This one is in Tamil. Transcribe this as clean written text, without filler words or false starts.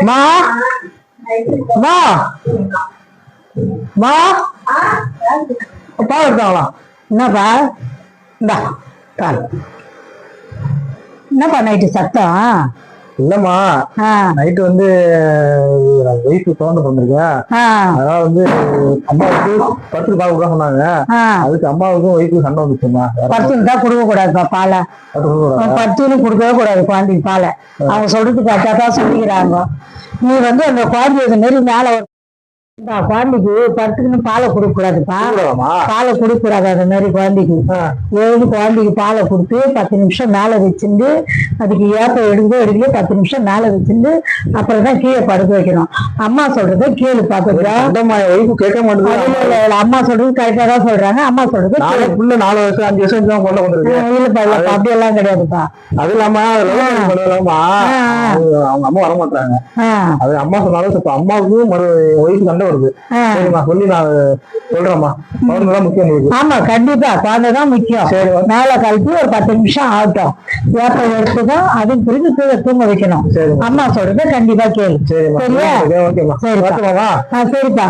மா மா மா பால் எடுத்தாங்களா? என்னப்பா இந்தா பால். என்னப்பா நைட்டு சத்தம்? இல்லம்மா, நைட்டு வந்து ஒய்ஃப் தோண்ட பண்ணிருக்கேன். அதாவது வந்து அம்மாவுக்கு பத்து பால் கொடுக்க சொன்னாங்க. அதுக்கு அம்மாவுக்கும் ஒய்ஃபுக்கும் சண்டை வந்துச்சுமா. பத்துன்னு தான் கொடுக்க கூடாதுப்பா பாலை. பத்துன்னு கொடுக்கவே கூடாது குழந்தைக்கு பாலை. அவங்க சொல்றது கரெக்டா தான் சொல்லிக்கிறாங்க. நீ வந்து அந்த குழந்தைய மாரி மேல குழந்தைக்கு பத்துக்குன்னு பாலை கொடுக்க கூடாதுப்பா. பாலை கொடுக்க கூடாது. அந்த மாதிரி குழந்தைக்கு குழந்தைக்கு பாலை கொடுத்து 10 நிமிஷம் மேல வச்சுட்டு அதுக்கு ஏப்ப எடுக்கல 10 நிமிஷம் மேல வச்சுட்டு அப்புறம் தான் கீழே படுக்க வைக்கணும். அம்மா சொல்றத கேளு பாத்துக்கா. கேட்க மாட்டேங்குது. அம்மா சொல்றது கரெக்டா தான் சொல்றாங்க. அம்மா சொல்றது 4 வருஷம் 5 வருஷம் தான் கொண்டு வந்துருக்கு. இல்லப்பா இல்லப்பா அப்படி எல்லாம் கிடையாதுப்பா. அது இல்லாம அவங்க அம்மா வர மாட்டாங்க. அது அம்மா சொன்னாலும் அம்மாவுக்கும் ஒய்ஃபு சண்டை வருது. சொல்லி நான் சொல்றேம்மா. முக்கியம். ஆமா கண்டிப்பா குழந்தைதான் முக்கியம். சரி மேல கழிச்சு ஒரு 10 நிமிஷம் ஆகட்டும். ஏப்ப எடுத்துதான் அதுக்கு பிறகு கீழே தூங்க வைக்கணும். அம்மா சொல்றத கண்டிப்பா கேளு. சரியா? சரிப்பா. சரிப்பா.